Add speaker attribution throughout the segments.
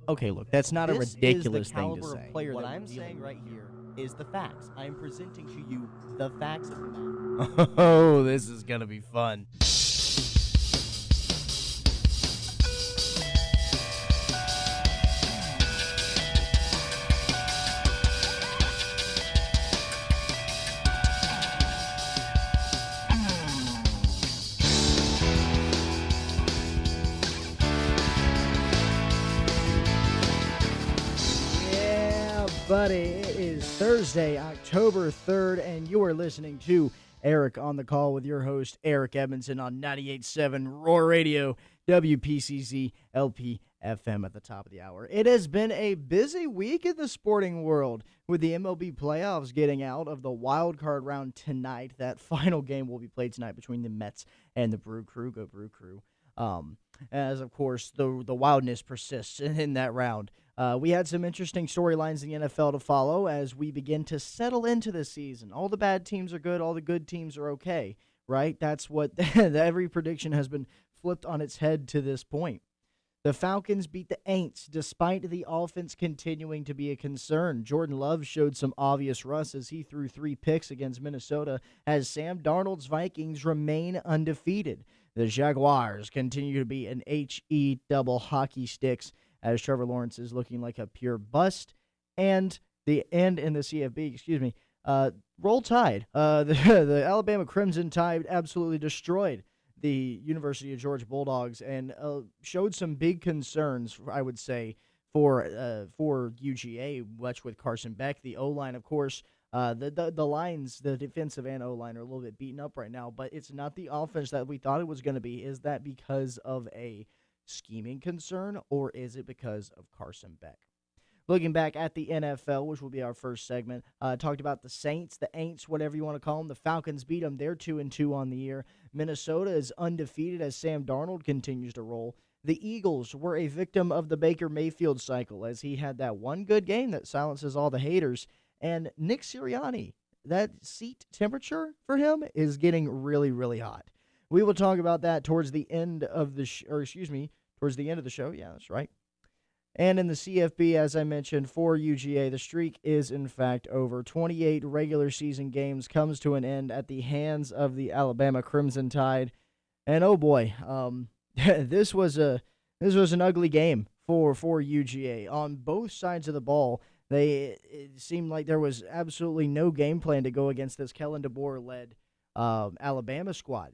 Speaker 1: Okay, look, that's not a
Speaker 2: This
Speaker 1: ridiculous
Speaker 2: is the
Speaker 1: thing to
Speaker 2: caliber
Speaker 1: say.
Speaker 2: of player what I'm saying right here is the facts. I am presenting to you the facts of the matter.
Speaker 1: Oh, this is going to be fun. Yeah, buddy. It is Thursday, October 3rd, and you are listening to Eric on the Call with your host, Eric Edmondson, on 98.7 Roar Radio, WPCZ LP FM at the top of the hour. It has been a busy week in the sporting world with the MLB playoffs getting out of the wild card round tonight. That final game will be played tonight between the Mets and the Brew Crew. Go Brew Crew. As, of course, the wildness persists in that round. We had some interesting storylines in the NFL to follow as we begin to settle into this season. All the bad teams are good. All the good teams are okay, right? That's what every prediction has been flipped on its head to this point. The Falcons beat the Aints despite the offense continuing to be a concern. Jordan Love showed some obvious rust as he threw 3 picks against Minnesota as Sam Darnold's Vikings remain undefeated. The Jaguars continue to be an HE double hockey sticks as Trevor Lawrence is looking like a pure bust. And in the CFB, Roll Tide. The Alabama Crimson Tide absolutely destroyed the University of Georgia Bulldogs and showed some big concerns, I would say, for UGA, much with Carson Beck. The O-line, of course, the lines, the defensive and O-line are a little bit beaten up right now, but it's not the offense that we thought it was going to be. Is that because of a scheming concern, or is it because of Carson Beck? Looking back at the NFL, which will be our first segment, talked about the Saints, the Aints, whatever you want to call them. The Falcons beat them. They're 2-2 on the year. Minnesota is undefeated as Sam Darnold continues to roll. The Eagles were a victim of the Baker Mayfield cycle as he had that one good game that silences all the haters. And Nick Sirianni, that seat temperature for him is getting really, really hot. We will talk about that towards the end of the towards the end of the show. Yeah, that's right. And in the CFB, as I mentioned, for UGA, the streak is in fact over. 28 regular season games comes to an end at the hands of the Alabama Crimson Tide. And oh boy, this was an ugly game for UGA. On both sides of the ball, it seemed like there was absolutely no game plan to go against this Kellen DeBoer-led Alabama squad.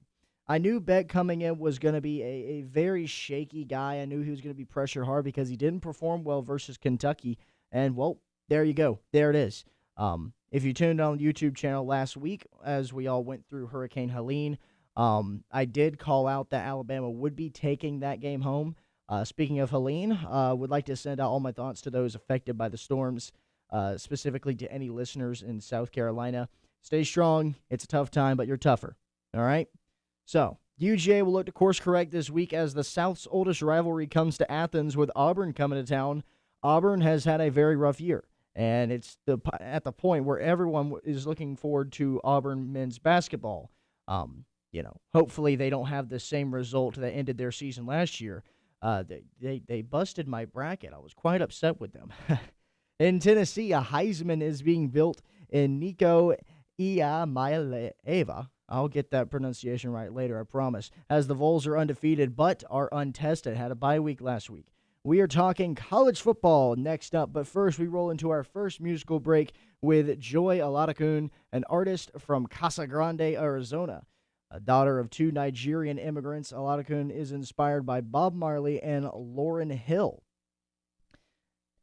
Speaker 1: I knew Beck coming in was going to be a very shaky guy. I knew he was going to be pressure hard because he didn't perform well versus Kentucky. And, well, there you go. There it is. If you tuned on the YouTube channel last week, as we all went through Hurricane Helene, I did call out that Alabama would be taking that game home. Speaking of Helene, would like to send out all my thoughts to those affected by the storms, specifically to any listeners in South Carolina. Stay strong. It's a tough time, but you're tougher. All right? So, UGA will look to course correct this week as the South's oldest rivalry comes to Athens with Auburn coming to town. Auburn has had a very rough year, and it's at the point where everyone is looking forward to Auburn men's basketball. Hopefully they don't have the same result that ended their season last year. They busted my bracket. I was quite upset with them. In Tennessee, a Heisman is being built in Nico Iamaleava. I'll get that pronunciation right later, I promise. As the Vols are undefeated but are untested, had a bye week last week. We are talking college football next up, but first we roll into our first musical break with Joy Aladakun, an artist from Casa Grande, Arizona. A daughter of 2 Nigerian immigrants, Aladakun is inspired by Bob Marley and Lauryn Hill.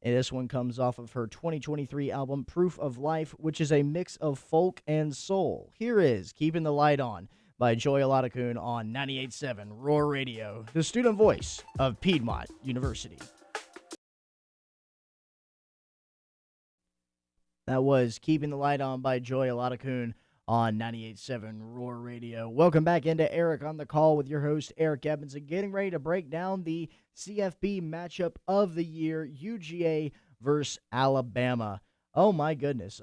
Speaker 1: And this one comes off of her 2023 album, Proof of Life, which is a mix of folk and soul. Here is Keeping the Light On by Joy Aladakun on 98.7 Roar Radio, the student voice of Piedmont University. That was Keeping the Light On by Joy Aladakun on 98.7 Roar Radio. Welcome back into Eric on the Call with your host, Eric Edmondson, getting ready to break down the CFB matchup of the year, UGA versus Alabama. Oh, my goodness.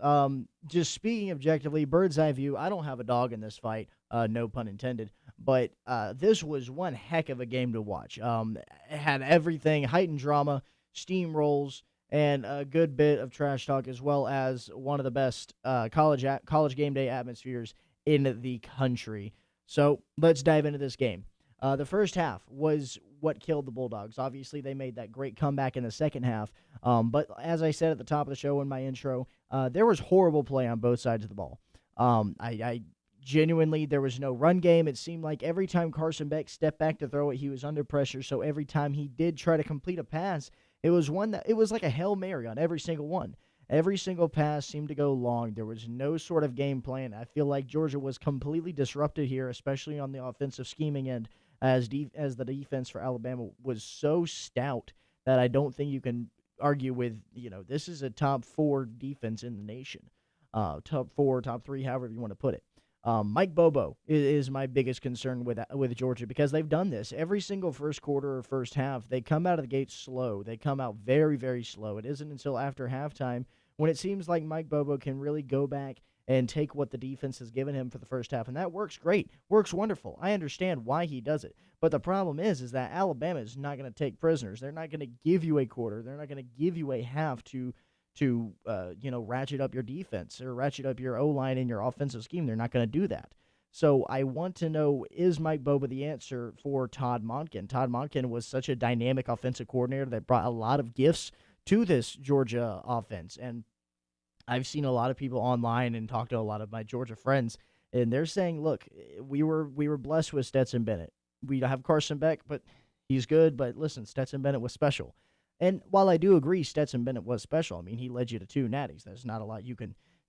Speaker 1: Just speaking objectively, bird's eye view, I don't have a dog in this fight, no pun intended, but this was one heck of a game to watch. It had everything, heightened drama, steamrolls, and a good bit of trash talk, as well as one of the best college game day atmospheres in the country. So let's dive into this game. The first half was what killed the Bulldogs. Obviously, they made that great comeback in the second half. But as I said at the top of the show in my intro, there was horrible play on both sides of the ball. I genuinely, there was no run game. It seemed like every time Carson Beck stepped back to throw it, he was under pressure. So every time he did try to complete a pass, it was like a Hail Mary on every single one. Every single pass seemed to go long. There was no sort of game plan. I feel like Georgia was completely disrupted here, especially on the offensive scheming end, as the defense for Alabama was so stout that I don't think you can argue with, this is a top 4 defense in the nation. Top 4, top 3, however you want to put it. Mike Bobo is my biggest concern with Georgia, because they've done this every single first quarter or first half. They come out of the gate slow. They come out very, very slow. It isn't until after halftime when it seems like Mike Bobo can really go back and take what the defense has given him for the first half, and that works great, works wonderful. I understand why he does it, but the problem is that Alabama is not going to take prisoners. They're not going to give you a quarter. They're not going to give you a half to ratchet up your defense or ratchet up your O-line and your offensive scheme. They're not going to do that. So I want to know, is Mike Bobo the answer for Todd Monken? Todd Monken was such a dynamic offensive coordinator that brought a lot of gifts to this Georgia offense. And I've seen a lot of people online and talked to a lot of my Georgia friends, and they're saying, look, we were blessed with Stetson Bennett. We have Carson Beck, but he's good. But listen, Stetson Bennett was special. And while I do agree Stetson Bennett was special, I mean, he led you to 2 natties. There's not a lot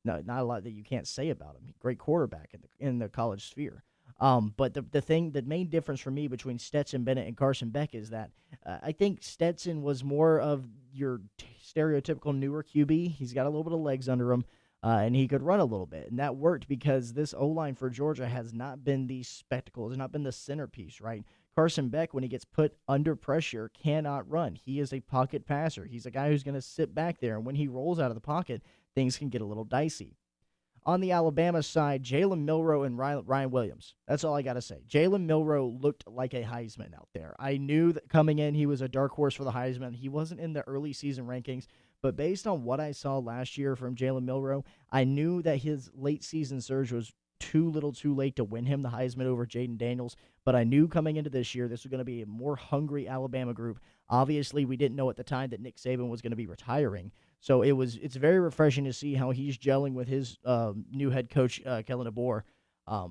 Speaker 1: not a lot that you can't say about him. Great quarterback in the college sphere. But the main difference for me between Stetson Bennett and Carson Beck is that I think Stetson was more of your stereotypical newer QB. He's got a little bit of legs under him, and he could run a little bit. And that worked because this O-line for Georgia has not been the spectacle, has not been the centerpiece, right? Carson Beck, when he gets put under pressure, cannot run. He is a pocket passer. He's a guy who's going to sit back there, and when he rolls out of the pocket, things can get a little dicey. On the Alabama side, Jalen Milroe and Ryan Williams. That's all I got to say. Jalen Milroe looked like a Heisman out there. I knew that coming in he was a dark horse for the Heisman. He wasn't in the early season rankings, but based on what I saw last year from Jalen Milroe, I knew that his late season surge was too little too late to win him the Heisman over Jaden Daniels, but I knew coming into this year this was going to be a more hungry Alabama group. Obviously, we didn't know at the time that Nick Saban was going to be retiring, so it's very refreshing to see how he's gelling with his new head coach, Kellen DeBoer.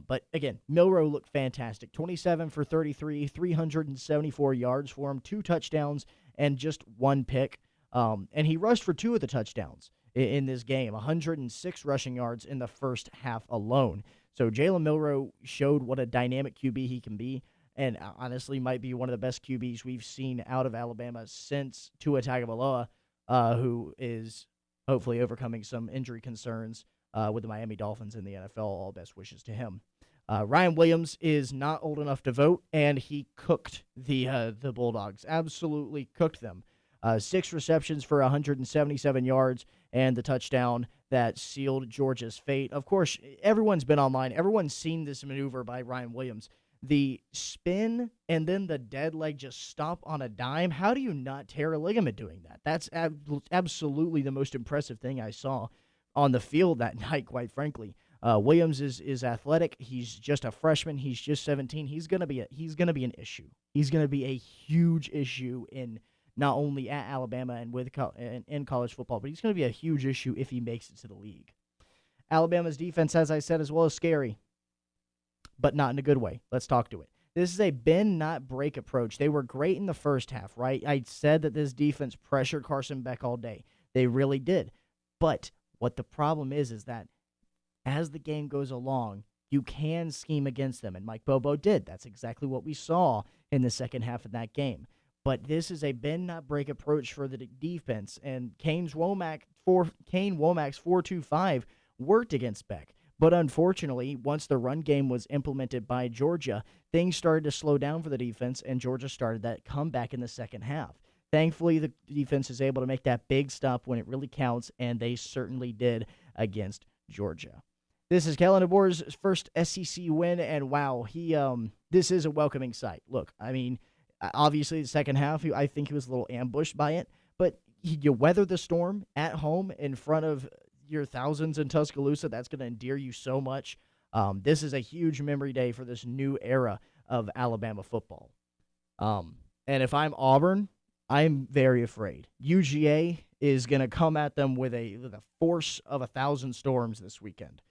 Speaker 1: But again, Milroe looked fantastic. 27 for 33, 374 yards for him, 2 touchdowns, and just 1 pick. And he rushed for 2 of the touchdowns in this game, 106 rushing yards in the first half alone. So Jalen Milroe showed what a dynamic QB he can be, and honestly might be one of the best QBs we've seen out of Alabama since Tua Tagovailoa, who is hopefully overcoming some injury concerns with the Miami Dolphins in the NFL. All best wishes to him. Ryan Williams is not old enough to vote, and he cooked the Bulldogs, absolutely cooked them. 6 receptions for 177 yards and the touchdown that sealed Georgia's fate. Of course, everyone's been online. Everyone's seen this maneuver by Ryan Williams. The spin and then the dead leg just stop on a dime. How do you not tear a ligament doing that? That's absolutely the most impressive thing I saw on the field that night, quite frankly. Williams is athletic. He's just a freshman. He's just 17. He's gonna be an issue. He's gonna be a huge issue in not only at Alabama and in college football, but he's going to be a huge issue if he makes it to the league. Alabama's defense, as I said, as well, is scary, but not in a good way. Let's talk to it. This is a bend, not break approach. They were great in the first half, right? I said that this defense pressured Carson Beck all day. They really did. But what the problem is that as the game goes along, you can scheme against them, and Mike Bobo did. That's exactly what we saw in the second half of that game. But this is a bend, not break approach for the defense, and Kane Womack's 4-2-5 worked against Beck. But unfortunately, once the run game was implemented by Georgia, things started to slow down for the defense, and Georgia started that comeback in the second half. Thankfully, the defense is able to make that big stop when it really counts, and they certainly did against Georgia. This is Kellen DeBoer's first SEC win, and wow, this is a welcoming sight. Look, I mean, obviously, the second half, I think he was a little ambushed by it, but you weather the storm at home in front of your thousands in Tuscaloosa. That's going to endear you so much. This is a huge memory day for this new era of Alabama football. And if I'm Auburn, I'm very afraid. UGA is going to come at them with a force of 1,000 storms this weekend.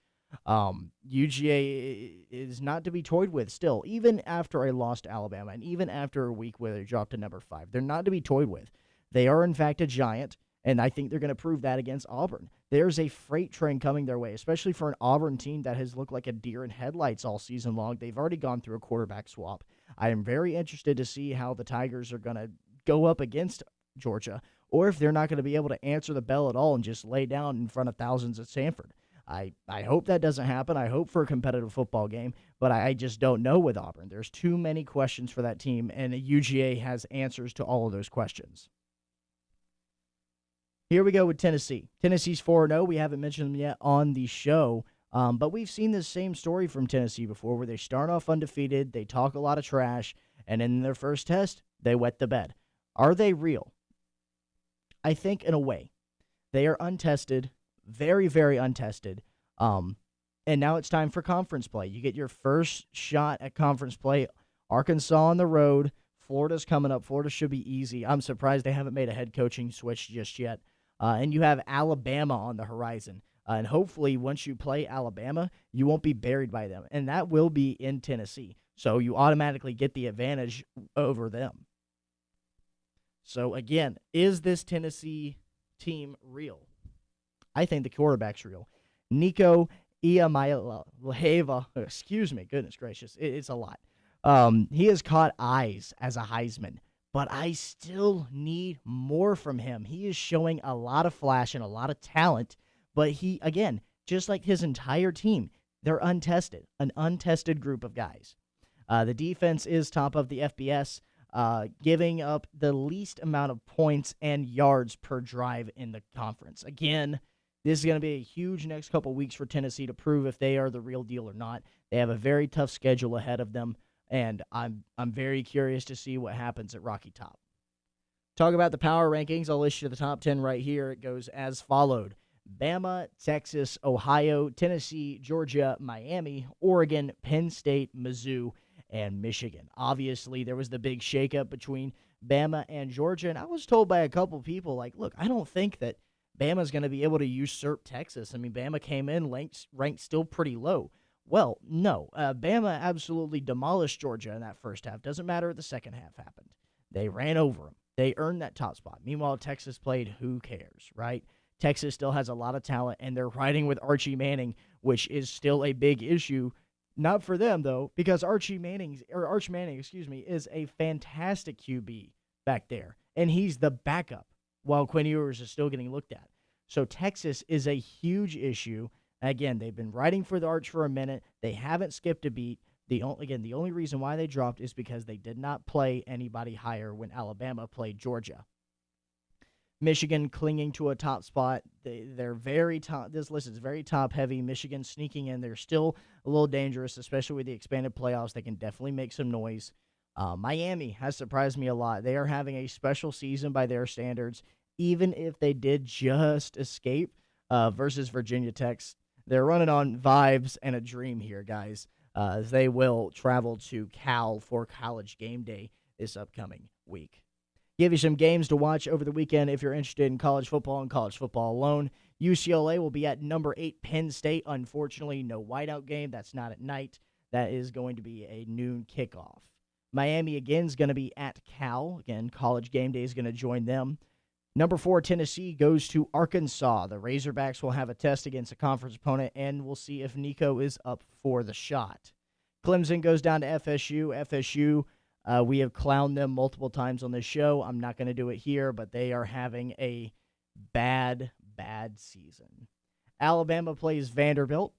Speaker 1: UGA is not to be toyed with still, even after a loss to Alabama and even after a week where they dropped to number 5. They're not to be toyed with. They are, in fact, a giant, and I think they're going to prove that against Auburn. There's a freight train coming their way, especially for an Auburn team that has looked like a deer in headlights all season long. They've already gone through a quarterback swap. I am very interested to see how the Tigers are going to go up against Georgia, or if they're not going to be able to answer the bell at all and just lay down in front of thousands at Sanford. I hope that doesn't happen. I hope for a competitive football game, but I just don't know with Auburn. There's too many questions for that team, and UGA has answers to all of those questions. Here we go with Tennessee. Tennessee's 4-0. We haven't mentioned them yet on the show, but we've seen this same story from Tennessee before where they start off undefeated, they talk a lot of trash, and in their first test, they wet the bed. Are they real? I think in a way. They are untested, very, very untested, and now it's time for conference play. You get your first shot at conference play. Arkansas on the road. Florida's coming up. Florida should be easy. I'm surprised they haven't made a head coaching switch just yet. And you have Alabama on the horizon. And hopefully once you play Alabama, you won't be buried by them. And that will be in Tennessee. So you automatically get the advantage over them. So again, is this Tennessee team real? I think the quarterback's real. Nico Iamaleava, excuse me, goodness gracious, it's a lot. He has caught eyes as a Heisman, but I still need more from him. He is showing a lot of flash and a lot of talent, but he, again, just like his entire team, they're untested, an untested group of guys. The defense is top of the FBS, giving up the least amount of points and yards per drive in the conference. Again, this is going to be a huge next couple weeks for Tennessee to prove if they are the real deal or not. They have a very tough schedule ahead of them, and I'm very curious to see what happens at Rocky Top. Talk about the power rankings. I'll list you the top 10 right here. It goes as followed. Bama, Texas, Ohio, Tennessee, Georgia, Miami, Oregon, Penn State, Mizzou, and Michigan. Obviously, there was the big shakeup between Bama and Georgia, and I was told by a couple people, like, look, I don't think that Bama's going to be able to usurp Texas. I mean, Bama came in ranked still pretty low. Well, no. Bama absolutely demolished Georgia in that first half. Doesn't matter what the second half happened. They ran over them. They earned that top spot. Meanwhile, Texas played, who cares, right? Texas still has a lot of talent, and they're riding with Archie Manning, which is still a big issue. Not for them, though, because Arch Manning, is a fantastic QB back there, and he's the backup while Quinn Ewers is still getting looked at. So Texas is a huge issue. Again, they've been riding for the Arch for a minute. They haven't skipped a beat. The only reason why they dropped is because they did not play anybody higher when Alabama played Georgia. Michigan clinging to a top spot. They're very top. This list is very top heavy. Michigan sneaking in. They're still a little dangerous, especially with the expanded playoffs. They can definitely make some noise. Miami has surprised me a lot. They are having a special season by their standards, even if they did just escape versus Virginia Tech. They're running on vibes and a dream here, guys. They will travel to Cal for College Game Day this upcoming week. Give you some games to watch over the weekend if you're interested in college football and college football alone. UCLA will be at number 8 Penn State. Unfortunately, no whiteout game. That's not at night. That is going to be a noon kickoff. Miami, again, is going to be at Cal. Again, College Game Day is going to join them. Number 4, Tennessee goes to Arkansas. The Razorbacks will have a test against a conference opponent, and we'll see if Nico is up for the shot. Clemson goes down to FSU. FSU, we have clowned them multiple times on this show. I'm not going to do it here, but they are having a bad season. Alabama plays Vanderbilt.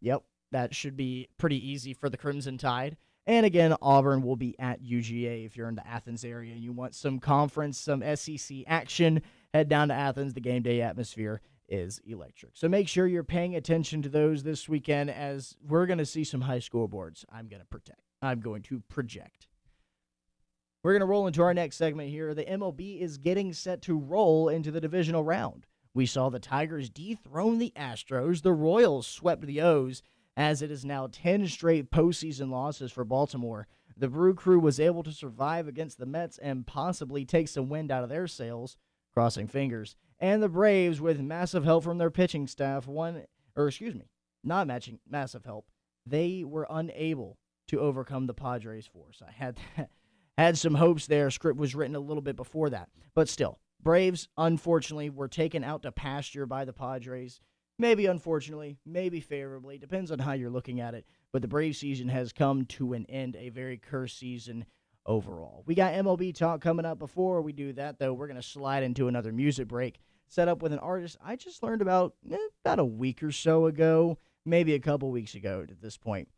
Speaker 1: Yep, that should be pretty easy for the Crimson Tide. And again, Auburn will be at UGA. If you're in the Athens area and you want some conference, some SEC action, head down to Athens. The game day atmosphere is electric. So make sure you're paying attention to those this weekend, as we're going to see some high scoreboards I'm going to project. We're going to roll into our next segment here. The MLB is getting set to roll into the divisional round. We saw the Tigers dethrone the Astros. The Royals swept the O's, as it is now 10 straight postseason losses for Baltimore. The Brew Crew was able to survive against the Mets and possibly take some wind out of their sails, crossing fingers. And the Braves, with massive help from their pitching staff, massive help. They were unable to overcome the Padres force. I had some hopes there. Script was written a little bit before that. But still, Braves, unfortunately, were taken out to pasture by the Padres. Maybe unfortunately, maybe favorably. Depends on how you're looking at it. But the Braves season has come to an end, a very cursed season overall. We got MLB talk coming up. Before we do that, though, we're going to slide into another music break, set up with an artist I just learned about a week or so ago, maybe a couple weeks ago at this point.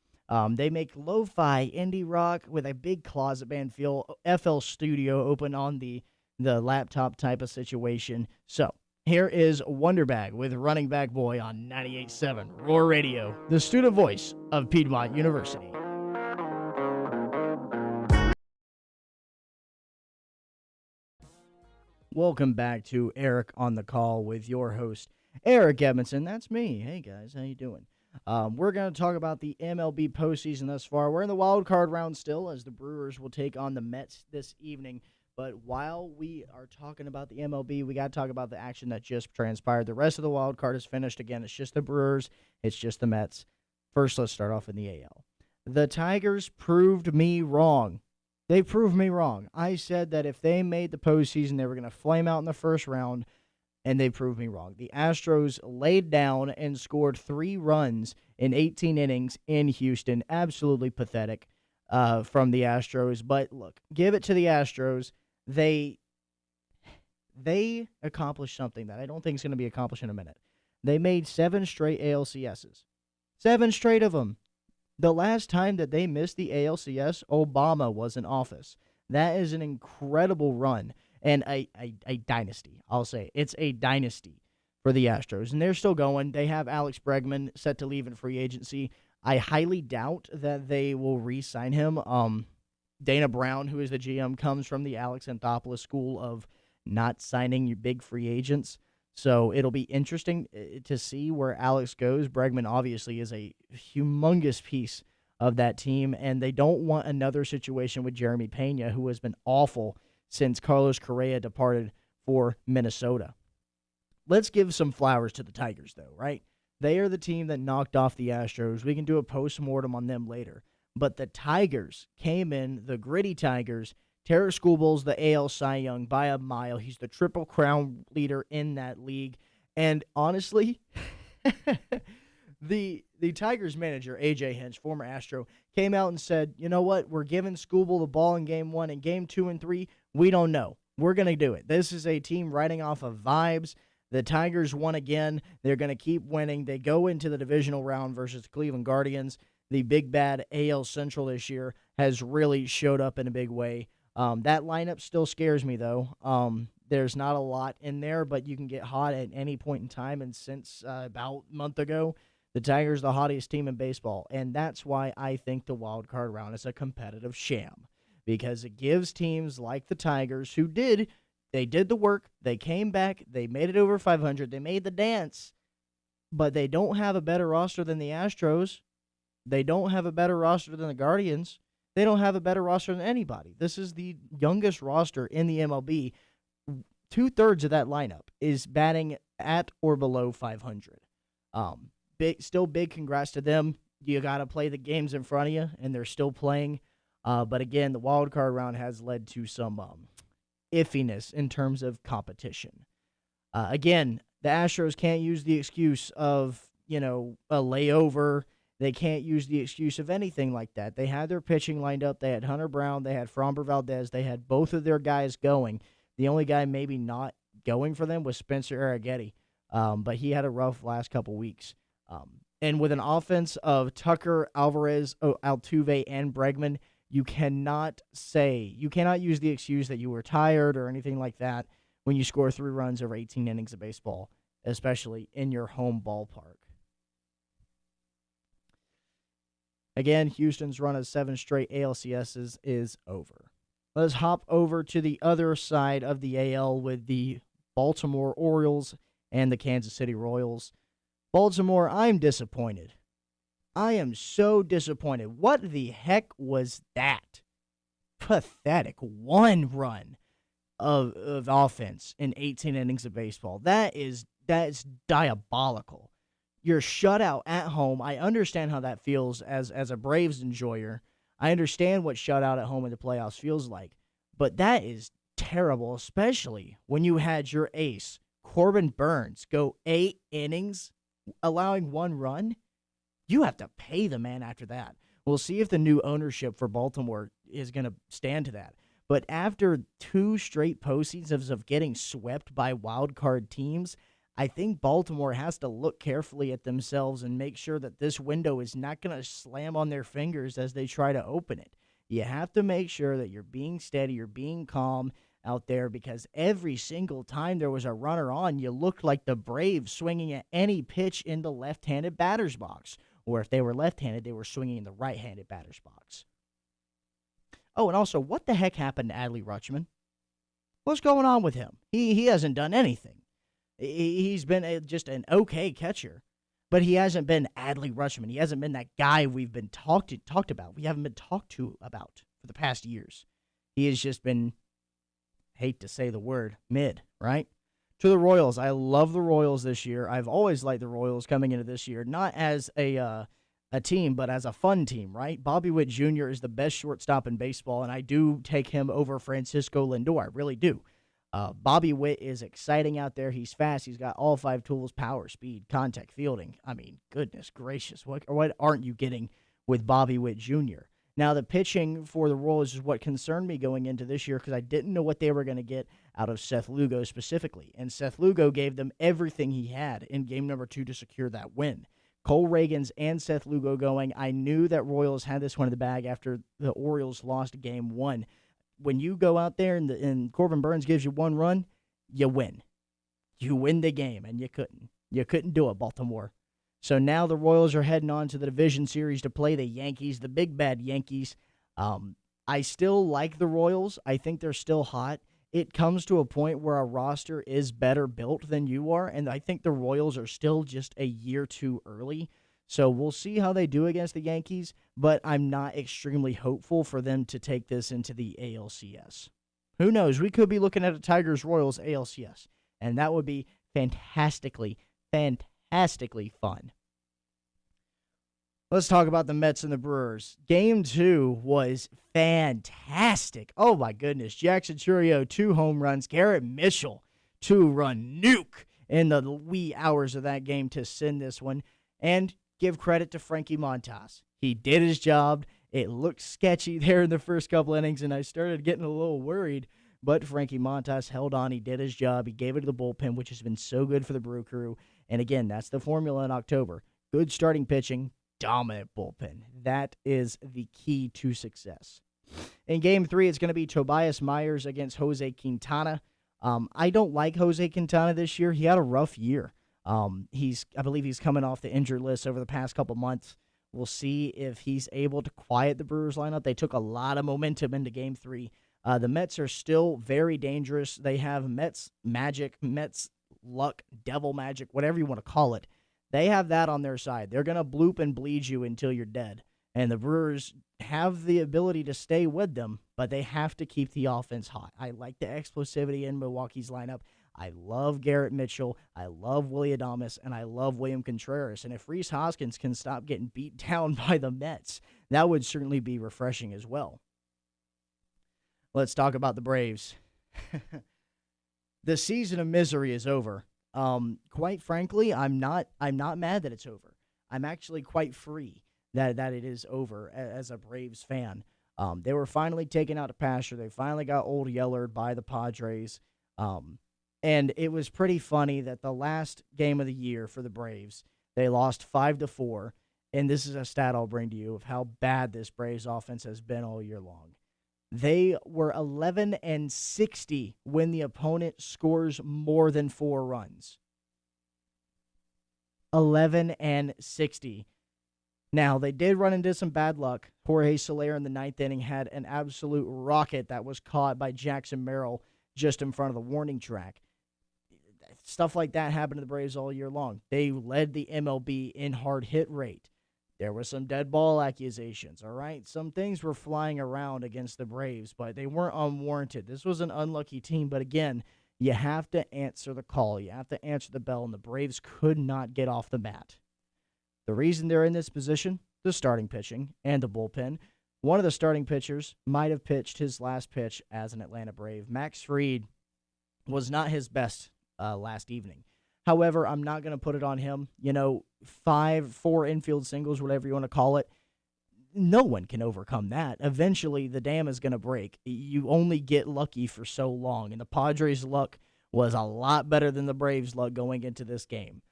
Speaker 1: They make lo-fi indie rock with a big closet band feel. FL Studio open on the laptop type of situation. So here is Wonderbag with Running Back Boy on 98.7 Roar Radio, the student voice of Piedmont University. Welcome back to Eric on the Call with your host, Eric Edmondson. That's me. Hey, guys. How you doing? We're going to talk about the MLB postseason thus far. We're in the wild card round still, as the Brewers will take on the Mets this evening. But while we are talking about the MLB, we got to talk about the action that just transpired. The rest of the wild card is finished. Again, it's just the Brewers. It's just the Mets. First, let's start off in the AL. The Tigers proved me wrong. They proved me wrong. I said that if they made the postseason, they were going to flame out in the first round, and they proved me wrong. The Astros laid down and scored 3 runs in 18 innings in Houston. Absolutely pathetic from the Astros. But look, give it to the Astros. They accomplished something that I don't think is going to be accomplished in a minute. They made 7 straight ALCSs. 7 straight of them. The last time that they missed the ALCS, Obama was in office. That is an incredible run and a dynasty. I'll say it's a dynasty for the Astros, and they're still going. They have Alex Bregman set to leave in free agency. I highly doubt that they will re-sign him. Dana Brown, who is the GM, comes from the Alex Anthopoulos school of not signing your big free agents. So it'll be interesting to see where Alex goes. Bregman obviously is a humongous piece of that team, and they don't want another situation with Jeremy Pena, who has been awful since Carlos Correa departed for Minnesota. Let's give some flowers to the Tigers, though, right? They are the team that knocked off the Astros. We can do a post-mortem on them later. But the Tigers came in, the gritty Tigers. Tarik Skubal's the AL Cy Young by a mile. He's the Triple Crown leader in that league. And honestly, the Tigers manager, A.J. Hinch, former Astro, came out and said, you know what, we're giving Skubal the ball in Game 1. And Game 2 and 3, we don't know. We're going to do it. This is a team riding off of vibes. The Tigers won again. They're going to keep winning. They go into the divisional round versus the Cleveland Guardians. The big bad AL Central this year has really showed up in a big way. That lineup still scares me, though. There's not a lot in there, but you can get hot at any point in time. And since about a month ago, the Tigers are the hottest team in baseball. And that's why I think the wild card round is a competitive sham, because it gives teams like the Tigers, who did the work, they came back, they made it over 500, they made the dance, but they don't have a better roster than the Astros. They don't have a better roster than the Guardians. They don't have a better roster than anybody. This is the youngest roster in the MLB. 2/3 of that lineup is batting at or below 500. Still big congrats to them. You got to play the games in front of you, and they're still playing. But again, the wild card round has led to some iffiness in terms of competition. Again, the Astros can't use the excuse of, a layover. They can't use the excuse of anything like that. They had their pitching lined up. They had Hunter Brown. They had Framber Valdez. They had both of their guys going. The only guy maybe not going for them was Spencer Arrighetti, but he had a rough last couple weeks. And with an offense of Tucker, Alvarez, Altuve, and Bregman, you cannot use the excuse that you were tired or anything like that when you score 3 runs over 18 innings of baseball, especially in your home ballpark. Again, Houston's run of 7 straight ALCSs is over. Let's hop over to the other side of the AL with the Baltimore Orioles and the Kansas City Royals. Baltimore, I'm disappointed. I am so disappointed. What the heck was that? Pathetic. One run of offense in 18 innings of baseball. That's diabolical. You're shut out at home. I understand how that feels as a Braves enjoyer. I understand what shutout at home in the playoffs feels like. But that is terrible, especially when you had your ace, Corbin Burns, go 8 innings, allowing 1 run. You have to pay the man after that. We'll see if the new ownership for Baltimore is going to stand to that. But after 2 straight postseasons of getting swept by wild card teams, I think Baltimore has to look carefully at themselves and make sure that this window is not going to slam on their fingers as they try to open it. You have to make sure that you're being steady, you're being calm out there, because every single time there was a runner on, you looked like the Braves swinging at any pitch in the left-handed batter's box. Or if they were left-handed, they were swinging in the right-handed batter's box. Oh, and also, what the heck happened to Adley Rutschman? What's going on with him? He hasn't done anything. He's been just an okay catcher, but he hasn't been Adley Rutschman. He hasn't been that guy we've been talked about. We haven't been talked to about for the past years. He has just been, hate to say the word, mid, right? To the Royals, I love the Royals this year. I've always liked the Royals coming into this year, not as a team, but as a fun team, right? Bobby Witt Jr. is the best shortstop in baseball, and I do take him over Francisco Lindor. I really do. Bobby Witt is exciting out there. He's fast. He's got all 5 tools: power, speed, contact, fielding. I mean, goodness gracious. What aren't you getting with Bobby Witt Jr.? Now, the pitching for the Royals is what concerned me going into this year, because I didn't know what they were going to get out of Seth Lugo specifically. And Seth Lugo gave them everything he had in game number 2 to secure that win. Cole Reagans and Seth Lugo going. I knew that Royals had this one in the bag after the Orioles lost game 1. When you go out there and Corbin Burns gives you 1 run, you win. You win the game, and you couldn't. You couldn't do it, Baltimore. So now the Royals are heading on to the division series to play the Yankees, the big bad Yankees. I still like the Royals. I think they're still hot. It comes to a point where a roster is better built than you are, and I think the Royals are still just a year too early. So we'll see how they do against the Yankees, but I'm not extremely hopeful for them to take this into the ALCS. Who knows? We could be looking at a Tigers-Royals ALCS, and that would be fantastically fun. Let's talk about the Mets and the Brewers. Game 2 was fantastic. Oh, my goodness. Jackson Chourio, 2 home runs. Garrett Mitchell, 2-run nuke in the wee hours of that game to send this one. And give credit to Frankie Montas. He did his job. It looked sketchy there in the first couple innings, and I started getting a little worried. But Frankie Montas held on. He did his job. He gave it to the bullpen, which has been so good for the Brew Crew. And again, that's the formula in October. Good starting pitching, dominant bullpen. That is the key to success. In Game 3, it's going to be Tobias Myers against Jose Quintana. I don't like Jose Quintana this year. He had a rough year. I believe he's coming off the injured list over the past couple months. We'll see if he's able to quiet the Brewers lineup. They took a lot of momentum into Game 3. The Mets are still very dangerous. They have Mets magic, Mets luck, devil magic, whatever you want to call it. They have that on their side. They're going to bloop and bleed you until you're dead. And the Brewers have the ability to stay with them, but they have to keep the offense hot. I like the explosivity in Milwaukee's lineup. I love Garrett Mitchell. I love Willy Adames, and I love William Contreras. And if Rhys Hoskins can stop getting beat down by the Mets, that would certainly be refreshing as well. Let's talk about the Braves. The season of misery is over. Quite frankly, I'm not mad that it's over. I'm actually quite free that it is over as a Braves fan. They were finally taken out to pasture. They finally got old Yellered by the Padres. And it was pretty funny that the last game of the year for the Braves, they lost 5-4. And this is a stat I'll bring to you of how bad this Braves offense has been all year long. They were 11-60 when the opponent scores more than 4 runs. 11-60. Now, they did run into some bad luck. Jorge Soler in the ninth inning had an absolute rocket that was caught by Jackson Merrill just in front of the warning track. Stuff like that happened to the Braves all year long. They led the MLB in hard hit rate. There were some dead ball accusations, all right? Some things were flying around against the Braves, but they weren't unwarranted. This was an unlucky team, but again, you have to answer the call. You have to answer the bell, and the Braves could not get off the mat. The reason they're in this position, the starting pitching and the bullpen. One of the starting pitchers might have pitched his last pitch as an Atlanta Brave. Max Fried was not his best last evening. However, I'm not going to put it on him. 4 infield singles, whatever you want to call it. No one can overcome that. Eventually, the dam is going to break. You only get lucky for so long, and the Padres' luck was a lot better than the Braves' luck going into this game.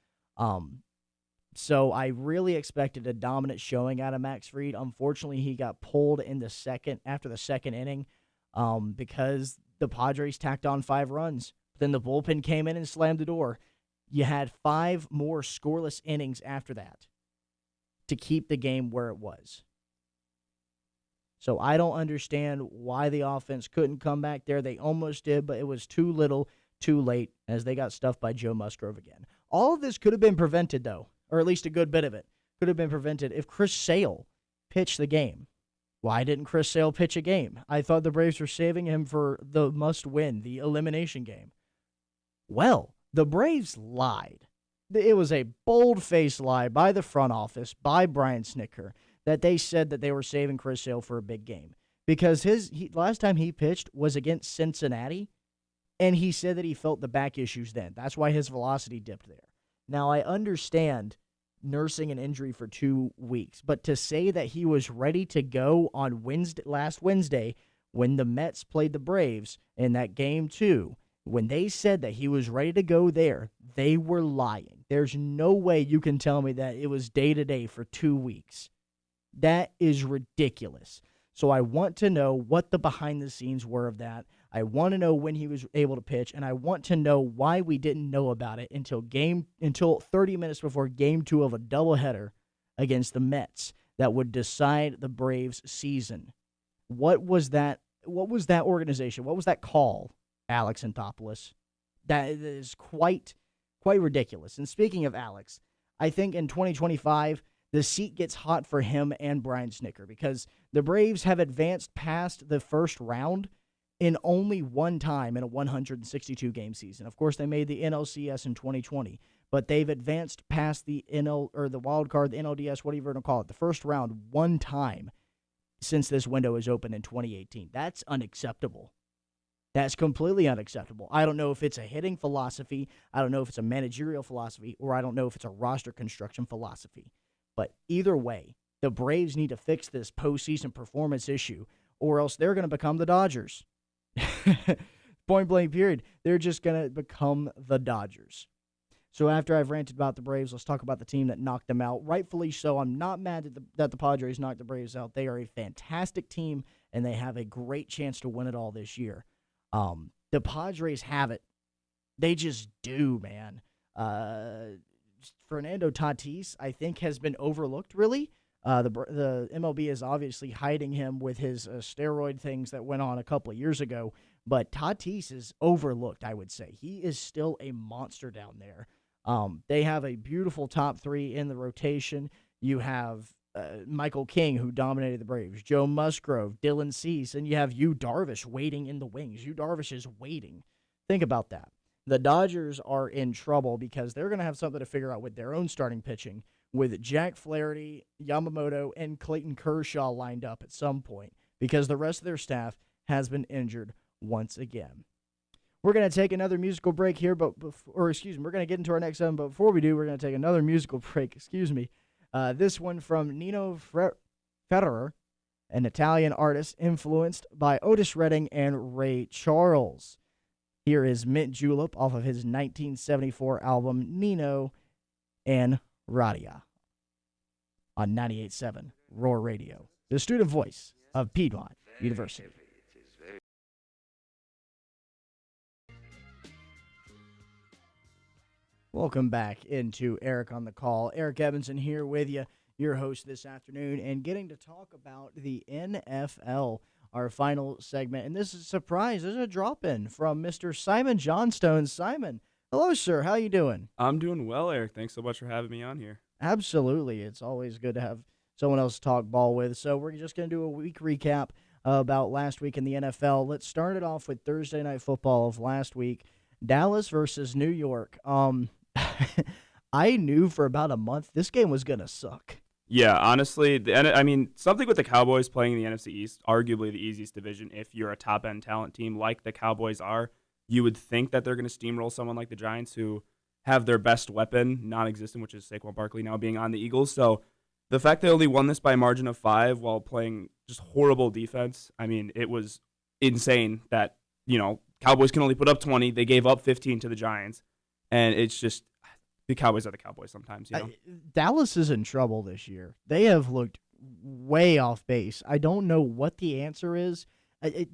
Speaker 1: So I really expected a dominant showing out of Max Fried. Unfortunately, he got pulled in after the second inning because the Padres tacked on 5 runs. Then the bullpen came in and slammed the door. You had 5 more scoreless innings after that to keep the game where it was. So I don't understand why the offense couldn't come back there. They almost did, but it was too little, too late, as they got stuffed by Joe Musgrove again. All of this could have been prevented, though, or at least a good bit of it could have been prevented if Chris Sale pitched the game. Why didn't Chris Sale pitch a game? I thought the Braves were saving him for the must-win, the elimination game. Well, the Braves lied. It was a bold-faced lie by the front office, by Brian Snitker, that they said that they were saving Chris Sale for a big game. Because last time he pitched was against Cincinnati, and he said that he felt the back issues then. That's why his velocity dipped there. Now, I understand nursing an injury for 2 weeks, but to say that he was ready to go on last Wednesday when the Mets played the Braves in that game 2, when they said that he was ready to go there, they were lying. There's no way you can tell me that it was day-to-day for 2 weeks. That is ridiculous. So I want to know what the behind-the-scenes were of that. I want to know when he was able to pitch, and I want to know why we didn't know about it until 30 minutes before Game 2 of a doubleheader against the Mets that would decide the Braves' season. What was that organization? What was that call, Alex Anthopoulos? That is quite ridiculous. And speaking of Alex, I think in 2025, the seat gets hot for him and Brian Snitker because the Braves have advanced past the first round in only one time in a 162-game season. Of course, they made the NLCS in 2020, but they've advanced past the the wild card, the NLDS, whatever you want to call it, the first round one time since this window is open in 2018. That's unacceptable. That's completely unacceptable. I don't know if it's a hitting philosophy, I don't know if it's a managerial philosophy, or I don't know if it's a roster construction philosophy. But either way, the Braves need to fix this postseason performance issue, or else they're going to become the Dodgers. Point blank period. They're just going to become the Dodgers. So after I've ranted about the Braves, let's talk about the team that knocked them out. Rightfully so. I'm not mad that the Padres knocked the Braves out. They are a fantastic team, and they have a great chance to win it all this year. The Padres have it. They just do, man. Fernando Tatis, I think, has been overlooked, really. The MLB is obviously hiding him with his steroid things that went on a couple of years ago, but Tatis is overlooked, I would say. He is still a monster down there. They have a beautiful top 3 in the rotation. You have Michael King, who dominated the Braves, Joe Musgrove, Dylan Cease, and you have Yu Darvish waiting in the wings. Yu Darvish is waiting. Think about that. The Dodgers are in trouble because they're going to have something to figure out with their own starting pitching, with Jack Flaherty, Yamamoto, and Clayton Kershaw lined up at some point because the rest of their staff has been injured once again. We're going to take another musical break here, we're going to get into our next segment, but before we do, we're going to take another musical break, this one from Nino Ferrer, an Italian artist influenced by Otis Redding and Ray Charles. Here is Mint Julep off of his 1974 album Nino and Radia on 98.7 Roar Radio, the student voice of Piedmont University. Welcome back into Eric on the Call. Eric Evanson here with you. your host this afternoon, and getting to talk about the NFL, our final segment. And this is a surprise. There's a drop-in from Mr. Simon Johnstone. Simon, hello, sir. How you doing?
Speaker 3: I'm doing well, Eric. Thanks so much for having me on here.
Speaker 1: Absolutely. It's always good to have someone else to talk ball with. So we're just going to do a week recap about last week in the NFL. Let's start it off with Thursday Night Football of last week. Dallas versus New York. I knew for about a month this game was going to suck.
Speaker 3: Yeah, honestly, something with the Cowboys playing in the NFC East, arguably the easiest division if you're a top-end talent team like the Cowboys are. You would think that they're going to steamroll someone like the Giants who have their best weapon non-existent, which is Saquon Barkley now being on the Eagles. So the fact they only won this by a margin of 5 while playing just horrible defense, it was insane that, Cowboys can only put up 20. They gave up 15 to the Giants. And it's just, the Cowboys are the Cowboys sometimes,
Speaker 1: Dallas is in trouble this year. They have looked way off base. I don't know what the answer is.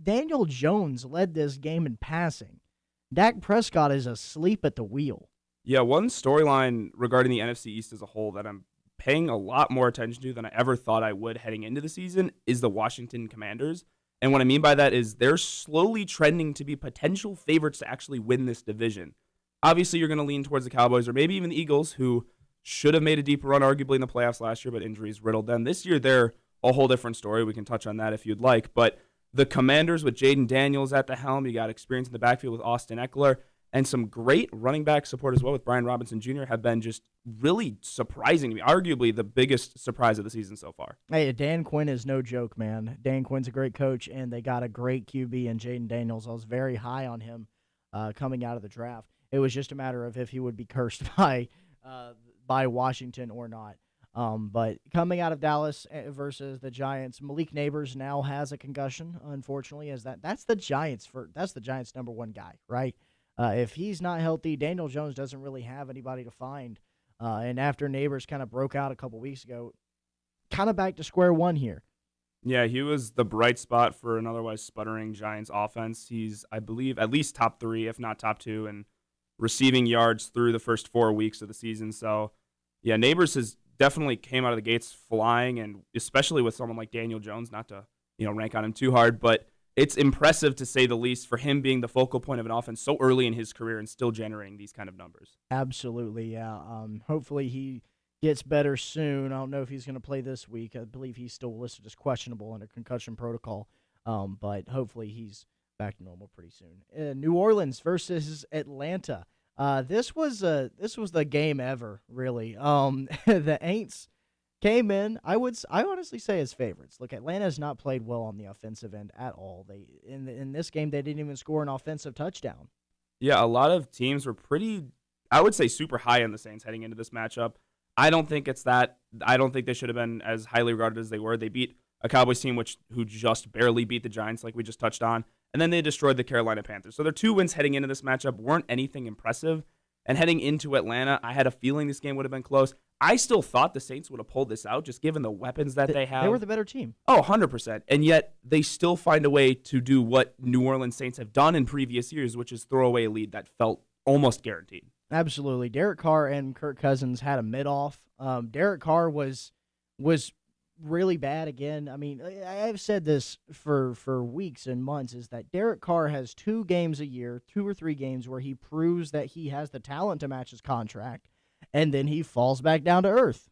Speaker 1: Daniel Jones led this game in passing. Dak Prescott is asleep at the wheel.
Speaker 3: Yeah, one storyline regarding the NFC East as a whole that I'm paying a lot more attention to than I ever thought I would heading into the season is the Washington Commanders. And what I mean by that is they're slowly trending to be potential favorites to actually win this division. Obviously, you're going to lean towards the Cowboys or maybe even the Eagles, who should have made a deep run arguably in the playoffs last year, but injuries riddled them. This year, they're a whole different story. We can touch on that if you'd like. But the Commanders with Jaden Daniels at the helm, you got experience in the backfield with Austin Eckler, and some great running back support as well with Brian Robinson Jr. have been just really surprising to me. Arguably the biggest surprise of the season so far.
Speaker 1: Hey, Dan Quinn is no joke, man. Dan Quinn's a great coach, and they got a great QB in Jaden Daniels. I was very high on him coming out of the draft. It was just a matter of if he would be cursed by Washington or not. But coming out of Dallas versus the Giants, Malik Neighbors now has a concussion. Unfortunately, that's the Giants' number one guy, right? If he's not healthy, Daniel Jones doesn't really have anybody to find. And after Neighbors kind of broke out a couple weeks ago, kind of back to square one here.
Speaker 3: Yeah, he was the bright spot for an otherwise sputtering Giants offense. He's, I believe, at least top 3, if not top 2, in receiving yards through the first 4 weeks of the season. So, yeah, Neighbors has definitely came out of the gates flying, and especially with someone like Daniel Jones, not to rank on him too hard, but it's impressive to say the least for him being the focal point of an offense so early in his career and still generating these kind of numbers.
Speaker 1: Absolutely, yeah. Hopefully he gets better soon. I don't know if he's going to play this week. I believe he's still listed as questionable under concussion protocol, but hopefully he's back to normal pretty soon. New Orleans versus Atlanta. This was the game ever, really. The Aints came in, I honestly say, as favorites. Look, Atlanta has not played well on the offensive end at all. In this game, they didn't even score an offensive touchdown.
Speaker 3: Yeah, a lot of teams were pretty, I would say, super high on the Saints heading into this matchup. I don't think it's that. I don't think they should have been as highly regarded as they were. They beat a Cowboys team who just barely beat the Giants, like we just touched on, and then they destroyed the Carolina Panthers. So their 2 wins heading into this matchup weren't anything impressive. And heading into Atlanta, I had a feeling this game would have been close. I still thought the Saints would have pulled this out, just given the weapons that they have.
Speaker 1: They were the better team.
Speaker 3: Oh, 100%. And yet, they still find a way to do what New Orleans Saints have done in previous years, which is throw away a lead that felt almost guaranteed.
Speaker 1: Absolutely. Derek Carr and Kirk Cousins had a mid-off. Derek Carr was really bad again. I've said this for weeks and months, is that Derek Carr has 2 games a year, 2 or 3 games, where he proves that he has the talent to match his contract, and then he falls back down to earth.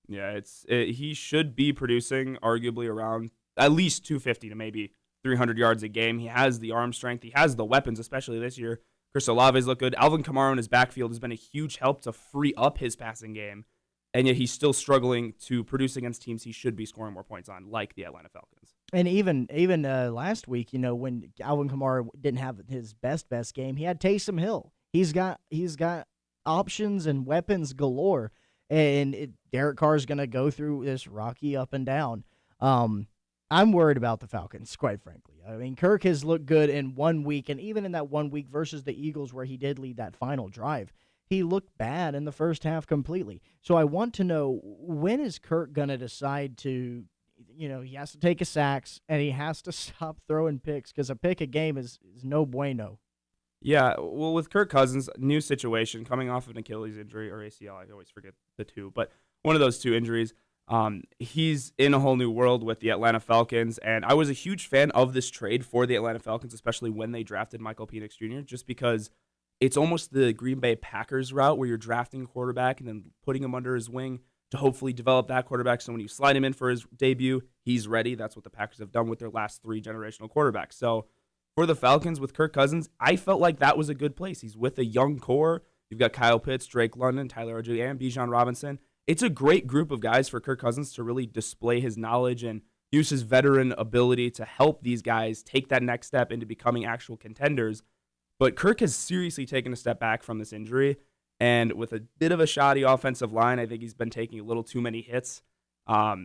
Speaker 3: Yeah, he should be producing arguably around at least 250 to maybe 300 yards a game. He has the arm strength. He has the weapons, especially this year. Chris Olave's looked good. Alvin Kamara in his backfield has been a huge help to free up his passing game. And yet he's still struggling to produce against teams he should be scoring more points on, like the Atlanta Falcons.
Speaker 1: And even last week, when Alvin Kamara didn't have his best game, he had Taysom Hill. He's got options and weapons galore, and Derek Carr is going to go through this rocky up and down. I'm worried about the Falcons, quite frankly. Kirk has looked good in 1 week, and even in that 1 week versus the Eagles, where he did lead that final drive, he looked bad in the first half completely. So I want to know, when is Kirk going to decide to, he has to take his sacks and he has to stop throwing picks, because a pick a game is no bueno.
Speaker 3: Yeah, well, with Kirk Cousins, new situation, coming off of an Achilles injury or ACL, I always forget the two, but one of those 2 injuries. He's in a whole new world with the Atlanta Falcons, and I was a huge fan of this trade for the Atlanta Falcons, especially when they drafted Michael Penix Jr., just because it's almost the Green Bay Packers route where you're drafting a quarterback and then putting him under his wing to hopefully develop that quarterback. So when you slide him in for his debut, he's ready. That's what the Packers have done with their last 3 generational quarterbacks. So for the Falcons with Kirk Cousins, I felt like that was a good place. He's with a young core. You've got Kyle Pitts, Drake London, Tyler Ojoye, and Bijan Robinson. It's a great group of guys for Kirk Cousins to really display his knowledge and use his veteran ability to help these guys take that next step into becoming actual contenders. But Kirk has seriously taken a step back from this injury, and with a bit of a shoddy offensive line, I think he's been taking a little too many hits.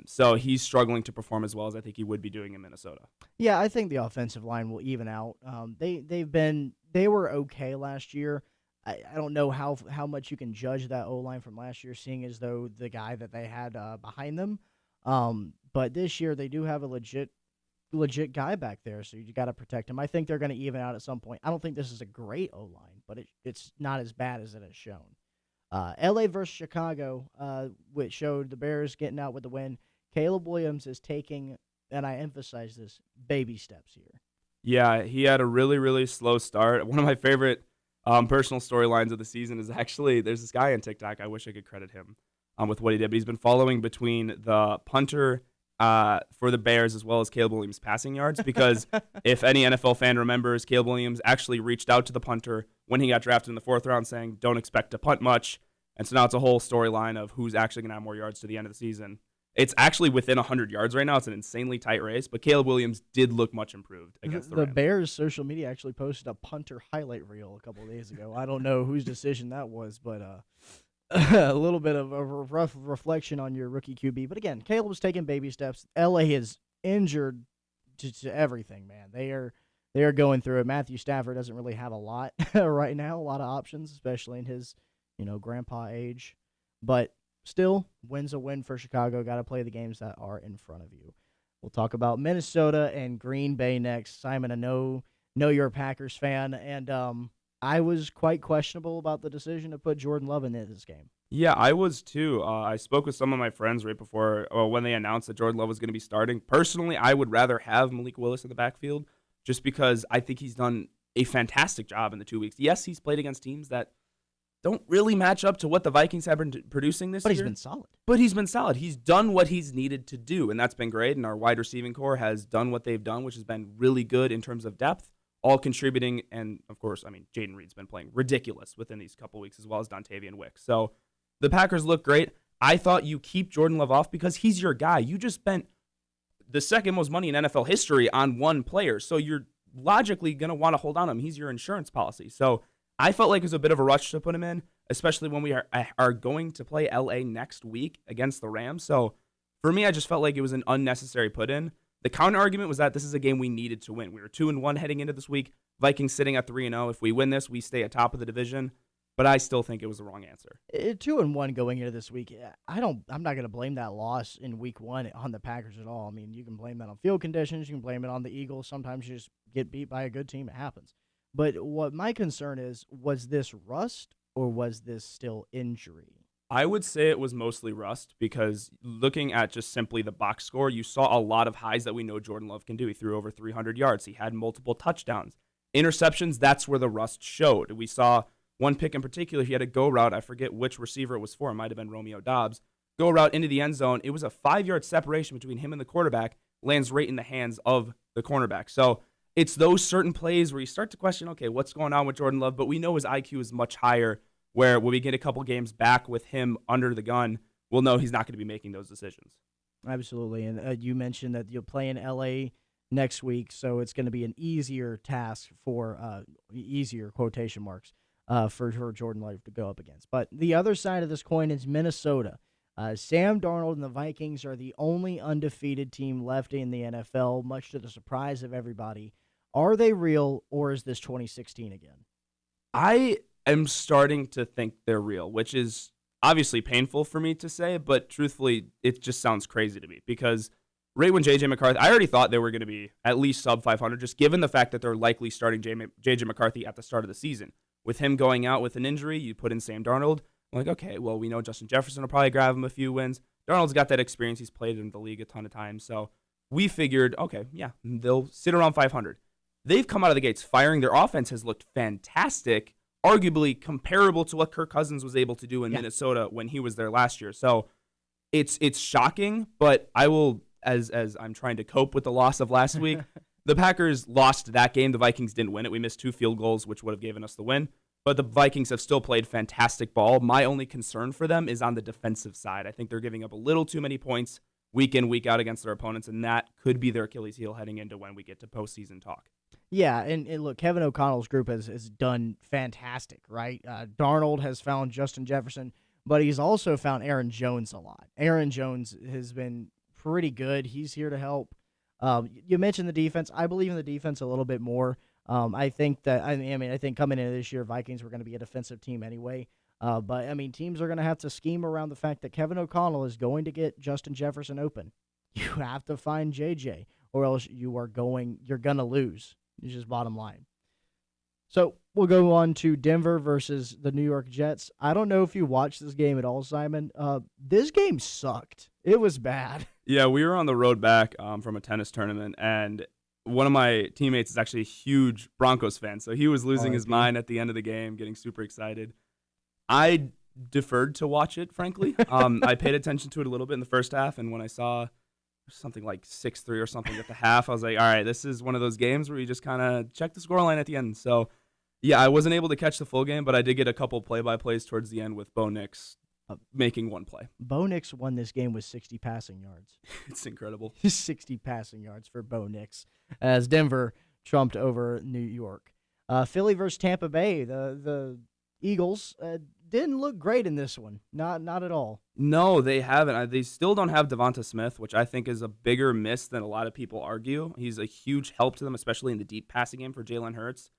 Speaker 3: So he's struggling to perform as well as I think he would be doing in Minnesota.
Speaker 1: Yeah, I think the offensive line will even out. They were okay last year. I don't know how much you can judge that O-line from last year, seeing as though the guy that they had behind them. But this year they do have a legit guy back there, so you got to protect him. I think they're going to even out at some point. I don't think this is a great O-line, but it's not as bad as it has shown. LA versus Chicago, which showed the Bears getting out with the win. Caleb Williams is taking, and I emphasize this, baby steps here.
Speaker 3: Yeah, he had a really, really slow start. One of my favorite personal storylines of the season is actually there's this guy on TikTok. I wish I could credit him with what he did, but he's been following between the punter for the Bears as well as Caleb Williams' passing yards, because if any NFL fan remembers, Caleb Williams actually reached out to the punter when he got drafted in the 4th round saying, don't expect to punt much. And so now it's a whole storyline of who's actually going to have more yards to the end of the season. It's actually within 100 yards right now. It's an insanely tight race, but Caleb Williams did look much improved against the Rams.
Speaker 1: The Bears' social media actually posted a punter highlight reel a couple of days ago. I don't know whose decision that was, but a little bit of a rough reflection on your rookie QB. But again, Caleb's taking baby steps. LA is injured to everything, man. They are going through it. Matthew Stafford doesn't really have a lot right now, a lot of options, especially in his, grandpa age. But still, win's a win for Chicago. Got to play the games that are in front of you. We'll talk about Minnesota and Green Bay next. Simon, I know you're a Packers fan, and I was quite questionable about the decision to put Jordan Love in this game.
Speaker 3: Yeah, I was too. I spoke with some of my friends right before when they announced that Jordan Love was going to be starting. Personally, I would rather have Malik Willis in the backfield just because I think he's done a fantastic job in the 2 weeks. Yes, he's played against teams that don't really match up to what the Vikings have been producing this year. But he's been solid. He's done what he's needed to do, and that's been great. And our wide receiving core has done what they've done, which has been really good in terms of depth, all contributing. And, of course, Jaden Reed's been playing ridiculous within these couple weeks, as well as Dontavian Wicks. So the Packers look great. I thought you keep Jordan Love off because he's your guy. You just spent the second most money in NFL history on one player, so you're logically going to want to hold on to him. He's your insurance policy. So I felt like it was a bit of a rush to put him in, especially when we are going to play LA next week against the Rams. So for me, I just felt like it was an unnecessary put in. The counter argument was that this is a game we needed to win. We were 2-1 heading into this week. Vikings sitting at 3-0. If we win this, we stay atop of the division. But I still think it was the wrong answer.
Speaker 1: 2-1 going into this week. I'm not going to blame that loss in week 1 on the Packers at all. You can blame that on field conditions. You can blame it on the Eagles. Sometimes you just get beat by a good team. It happens. But what my concern is, was this rust or was this still injury?
Speaker 3: I would say it was mostly rust because looking at just simply the box score, you saw a lot of highs that we know Jordan Love can do. He threw over 300 yards. He had multiple touchdowns. Interceptions, that's where the rust showed. We saw one pick in particular. He had a go route. I forget which receiver it was for. It might have been Romeo Doubs. Go route into the end zone. It was a 5-yard separation between him and the quarterback. Lands right in the hands of the cornerback. So it's those certain plays where you start to question, okay, what's going on with Jordan Love? But we know his IQ is much higher, where when we get a couple games back with him under the gun, we'll know he's not going to be making those decisions.
Speaker 1: Absolutely. And you mentioned that you'll play in LA next week, so it's going to be an easier task for easier quotation marks for Jordan Love to go up against. But the other side of this coin is Minnesota. Sam Darnold and the Vikings are the only undefeated team left in the NFL, much to the surprise of everybody. Are they real, or is this 2016 again?
Speaker 3: I am starting to think they're real, which is obviously painful for me to say, but truthfully, it just sounds crazy to me because right when J.J. McCarthy, I already thought they were going to be at least sub 500, just given the fact that they're likely starting J.J. McCarthy at the start of the season. With him going out with an injury, you put in Sam Darnold. I'm like, okay, well, we know Justin Jefferson will probably grab him a few wins. Darnold's got that experience. He's played in the league a ton of times. So we figured, okay, yeah, they'll sit around 500. They've come out of the gates firing. Their offense has looked fantastic, arguably comparable to what Kirk Cousins was able to do in Minnesota when he was there last year. So it's shocking, but I will, as I'm trying to cope with the loss of last week, the Packers lost that game. The Vikings didn't win it. We missed 2 field goals, which would have given us the win. But the Vikings have still played fantastic ball. My only concern for them is on the defensive side. I think they're giving up a little too many points week in, week out against their opponents, and that could be their Achilles heel heading into when we get to postseason talk.
Speaker 1: Yeah, and look, Kevin O'Connell's group has done fantastic, right? Darnold has found Justin Jefferson, but he's also found Aaron Jones a lot. Aaron Jones has been pretty good. He's here to help. You mentioned the defense. I believe in the defense a little bit more. I think coming into this year, Vikings were going to be a defensive team anyway. But teams are going to have to scheme around the fact that Kevin O'Connell is going to get Justin Jefferson open. You have to find JJ, or else you're going to lose. It's just bottom line. So we'll go on to Denver versus the New York Jets. I don't know if you watched this game at all, Simon. This game sucked. It was bad.
Speaker 3: Yeah, we were on the road back from a tennis tournament, and one of my teammates is actually a huge Broncos fan, so he was losing his mind at the end of the game, getting super excited. I deferred to watch it, frankly. I paid attention to it a little bit in the first half, and when I saw something like 6-3 or something at the half, I was like, all right, this is one of those games where you just kind of check the scoreline at the end. So, yeah, I wasn't able to catch the full game, but I did get a couple play-by-plays towards the end with Bo Nix making one play.
Speaker 1: Bo Nix won this game with 60 passing yards.
Speaker 3: It's incredible.
Speaker 1: 60 passing yards for Bo Nix as Denver trumped over New York. Philly versus Tampa Bay. The Eagles didn't look great in this one. Not at all.
Speaker 3: No, they haven't. They still don't have Devonta Smith, which I think is a bigger miss than a lot of people argue. He's a huge help to them, especially in the deep passing game for Jalen Hurts.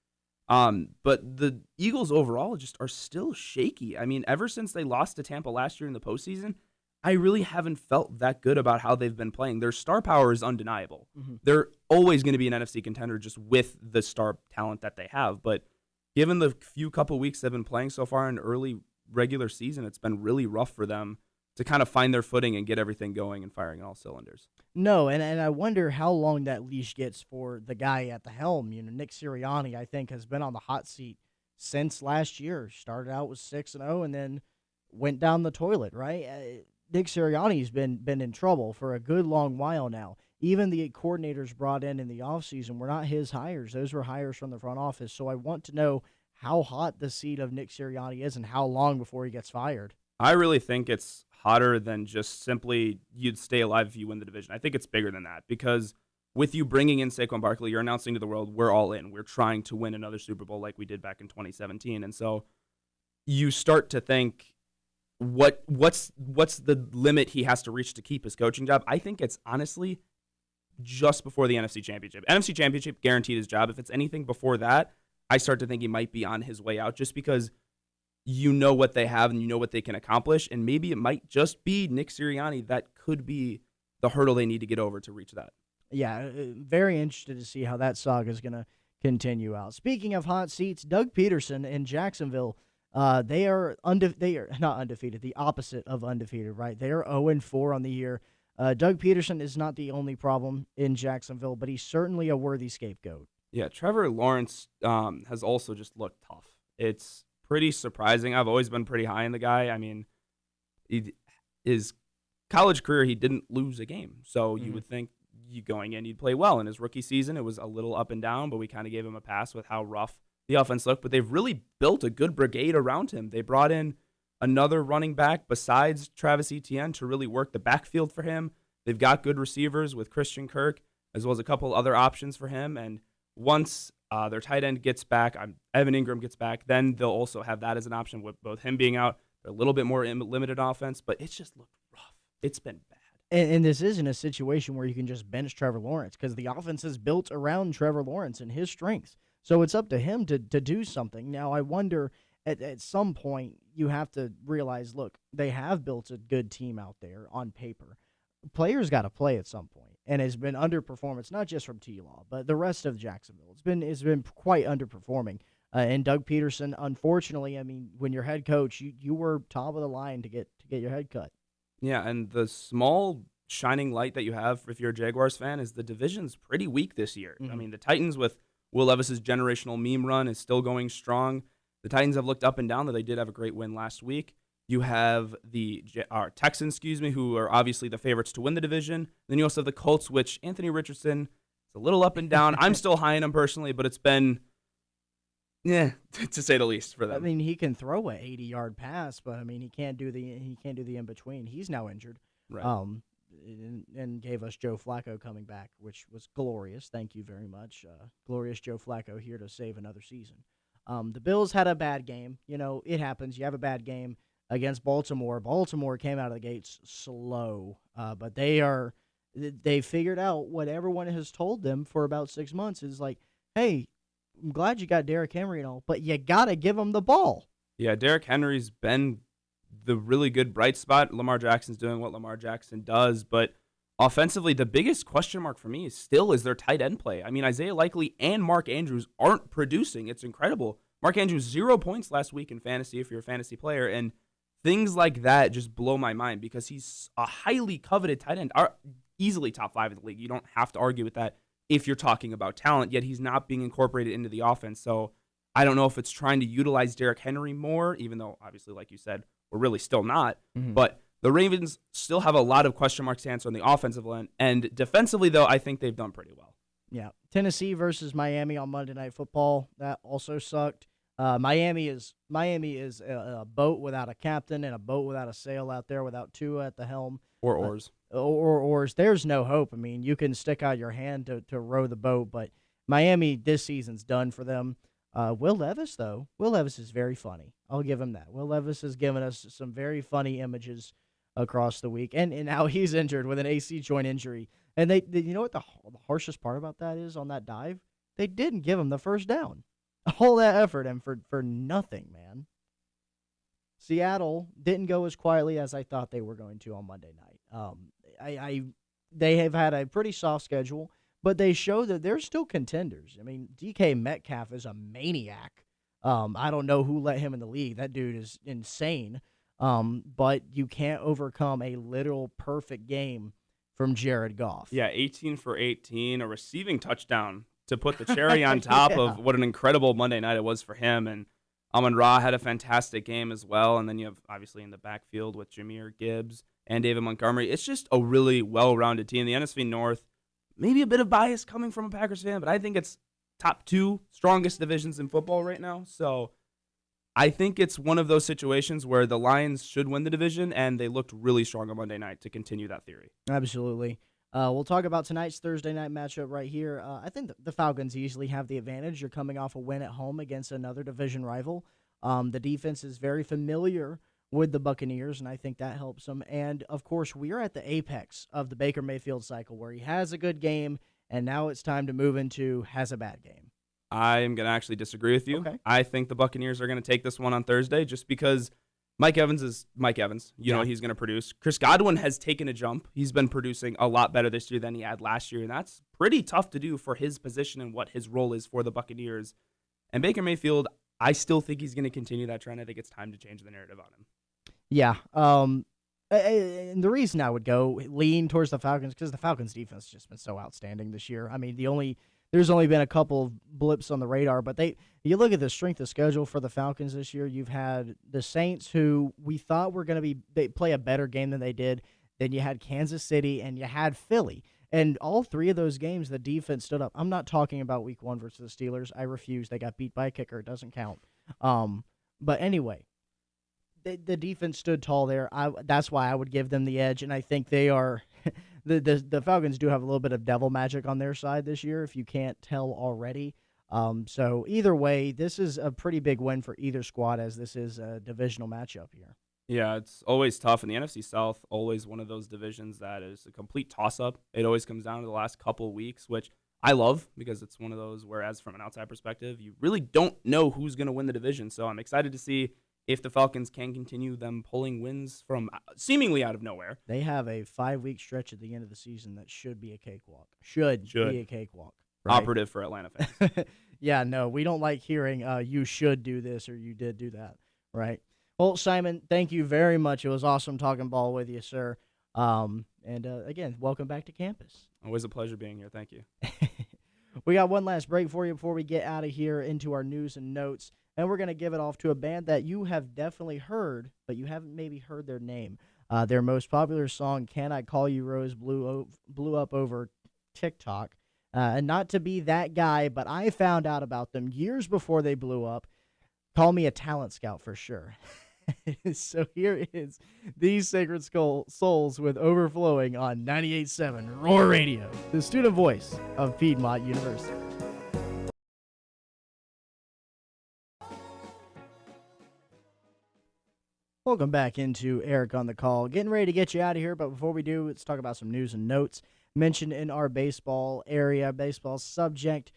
Speaker 3: But the Eagles overall just are still shaky. I mean, ever since they lost to Tampa last year in the postseason, I really haven't felt that good about how they've been playing. Their star power is undeniable. Mm-hmm. They're always going to be an NFC contender just with the star talent that they have. But given the few couple weeks they've been playing so far in early regular season, it's been really rough for them to kind of find their footing and get everything going and firing all cylinders.
Speaker 1: No, and I wonder how long that leash gets for the guy at the helm. Nick Sirianni, I think, has been on the hot seat since last year. Started out with 6-0 and then went down the toilet, right? Nick Sirianni's been in trouble for a good long while now. Even the coordinators brought in the offseason were not his hires. Those were hires from the front office. So I want to know how hot the seat of Nick Sirianni is and how long before he gets fired.
Speaker 3: I really think it's hotter than just simply you'd stay alive if you win the division. I think it's bigger than that because with you bringing in Saquon Barkley, you're announcing to the world, we're all in. We're trying to win another Super Bowl like we did back in 2017. And so you start to think, what's the limit he has to reach to keep his coaching job? I think it's honestly just before the NFC Championship. NFC Championship guaranteed his job. If it's anything before that, I start to think he might be on his way out just because you know what they have and you know what they can accomplish, and maybe it might just be Nick Sirianni that could be the hurdle they need to get over to reach that.
Speaker 1: Yeah, very interested to see how that saga is going to continue out. Speaking of hot seats, Doug Peterson in Jacksonville, they are not undefeated, the opposite of undefeated, right? They are 0-4 on the year. Doug Peterson is not the only problem in Jacksonville, but he's certainly a worthy scapegoat.
Speaker 3: Yeah, Trevor Lawrence has also just looked tough. It's pretty surprising. I've always been pretty high on the guy. I mean, his college career, he didn't lose a game. So you would think going in, he'd play well. In his rookie season, it was a little up and down, but we kind of gave him a pass with how rough the offense looked. But they've really built a good brigade around him. They brought in another running back besides Travis Etienne to really work the backfield for him. They've got good receivers with Christian Kirk, as well as a couple other options for him. And once their tight end gets back, Evan Ingram gets back, then they'll also have that as an option with both him being out, a little bit more limited offense, but it's just looked rough. It's been bad.
Speaker 1: And this isn't a situation where you can just bench Trevor Lawrence because the offense is built around Trevor Lawrence and his strengths. So it's up to him to do something. Now, I wonder at some point you have to realize, look, they have built a good team out there on paper. Players got to play at some point, and it's been underperformance, not just from T-Law, but the rest of Jacksonville. It's been quite underperforming. And Doug Peterson, unfortunately, I mean, when you're head coach, you were top of the line to get your head cut.
Speaker 3: Yeah, and the small shining light that you have if you're a Jaguars fan is the division's pretty weak this year. I mean, the Titans with Will Levis's generational meme run is still going strong. The Titans have looked up and down, though they did have a great win last week. You have the Texans, who are obviously the favorites to win the division. Then you also have the Colts, which Anthony Richardson is a little up and down. I'm still high on him personally, but it's been, to say the least for them.
Speaker 1: I mean, he can throw a 80-yard pass, but I mean, he can't do the in between. He's now injured.
Speaker 3: Right.
Speaker 1: And gave us Joe Flacco coming back, which was glorious. Thank you very much. Glorious Joe Flacco here to save another season. The Bills had a bad game. You know, it happens. You have a bad game against Baltimore. Baltimore came out of the gates slow, but they figured out what everyone has told them for about 6 months is like, hey, I'm glad you got Derrick Henry and all, but you got to give him the ball.
Speaker 3: Yeah, Derrick Henry's been the really good bright spot. Lamar Jackson's doing what Lamar Jackson does, but offensively, the biggest question mark for me is their tight end play. I mean, Isaiah Likely and Mark Andrews aren't producing. It's incredible. Mark Andrews, 0 points last week in fantasy if you're a fantasy player, and things like that just blow my mind because he's a highly coveted tight end, easily top 5 in the league. You don't have to argue with that if you're talking about talent, yet he's not being incorporated into the offense. So I don't know if it's trying to utilize Derrick Henry more, even though, obviously, like you said, we're really still not.
Speaker 1: Mm-hmm.
Speaker 3: But the Ravens still have a lot of question marks to answer on the offensive line. And defensively, though, I think they've done pretty well.
Speaker 1: Yeah. Tennessee versus Miami on Monday Night Football. That also sucked. Miami is a boat without a captain and a boat without a sail out there without Tua at the helm.
Speaker 3: Or oars.
Speaker 1: Or oars. There's no hope. I mean, you can stick out your hand to row the boat, but Miami this season's done for them. Will Levis, though, Will Levis is very funny. I'll give him that. Will Levis has given us some very funny images across the week, and now he's injured with an AC joint injury. And they you know what the harshest part about that is on that dive? They didn't give him the first down. All that effort and for nothing, man. Seattle didn't go as quietly as I thought they were going to on Monday night. They have had a pretty soft schedule, but they show that they're still contenders. I mean, DK Metcalf is a maniac. I don't know who let him in the league. That dude is insane. But you can't overcome a literal perfect game from Jared Goff.
Speaker 3: Yeah, 18 for 18, a receiving touchdown to put the cherry on top of what an incredible Monday night it was for him. And Amon-Ra had a fantastic game as well. And then you have, obviously, in the backfield with Jahmyr Gibbs and David Montgomery. It's just a really well-rounded team. The NFC North, maybe a bit of bias coming from a Packers fan, but I think it's top 2 strongest divisions in football right now. So I think it's one of those situations where the Lions should win the division, and they looked really strong on Monday night to continue that theory.
Speaker 1: Absolutely. We'll talk about tonight's Thursday night matchup right here. I think the Falcons easily have the advantage. You're coming off a win at home against another division rival. The defense is very familiar with the Buccaneers, and I think that helps them. And, of course, we are at the apex of the Baker Mayfield cycle where he has a good game, and now it's time to move into has a bad game.
Speaker 3: I'm going to actually disagree with you.
Speaker 1: Okay.
Speaker 3: I think the Buccaneers are going to take this one on Thursday just because Mike Evans is Mike Evans. You know he's going to produce. Chris Godwin has taken a jump. He's been producing a lot better this year than he had last year, and that's pretty tough to do for his position and what his role is for the Buccaneers. And Baker Mayfield, I still think he's going to continue that trend. I think it's time to change the narrative on him.
Speaker 1: Yeah. And the reason I would lean towards the Falcons because the Falcons' defense has just been so outstanding this year. I mean, there's only been a couple of blips on the radar, but you look at the strength of schedule for the Falcons this year. You've had the Saints, who we thought were going to they play a better game than they did. Then you had Kansas City, and you had Philly. And all 3 of those games, the defense stood up. I'm not talking about Week 1 versus the Steelers. I refuse. They got beat by a kicker. It doesn't count. But anyway, the defense stood tall there. That's why I would give them the edge, and I think they are the Falcons do have a little bit of devil magic on their side this year, if you can't tell already. So either way, this is a pretty big win for either squad, as this is a divisional matchup here.
Speaker 3: Yeah, it's always tough. In the NFC South, always one of those divisions that is a complete toss-up. It always comes down to the last couple weeks, which I love because it's one of those whereas from an outside perspective, you really don't know who's going to win the division. So I'm excited to see if the Falcons can continue them pulling wins from seemingly out of nowhere.
Speaker 1: They have a 5-week stretch at the end of the season that should be a cakewalk. Should. Be a cakewalk. Right?
Speaker 3: Operative for Atlanta fans.
Speaker 1: Yeah, no, we don't like hearing you should do this or you did do that, right? Well, Simon, thank you very much. It was awesome talking ball with you, sir. Again, welcome back to campus.
Speaker 3: Always a pleasure being here. Thank you.
Speaker 1: We got one last break for you before we get out of here into our news and notes, and we're going to give it off to a band that you have definitely heard, but you haven't maybe heard their name. Their most popular song, Can I Call You Rose, blew up over TikTok. And not to be that guy, but I found out about them years before they blew up. Call me a talent scout for sure. So here is These Sacred Souls with Overflowing on 98.7 Roar Radio, the student voice of Piedmont University. Welcome back into Eric on the Call. Getting ready to get you out of here, but before we do, let's talk about some news and notes. Mentioned in our baseball subject,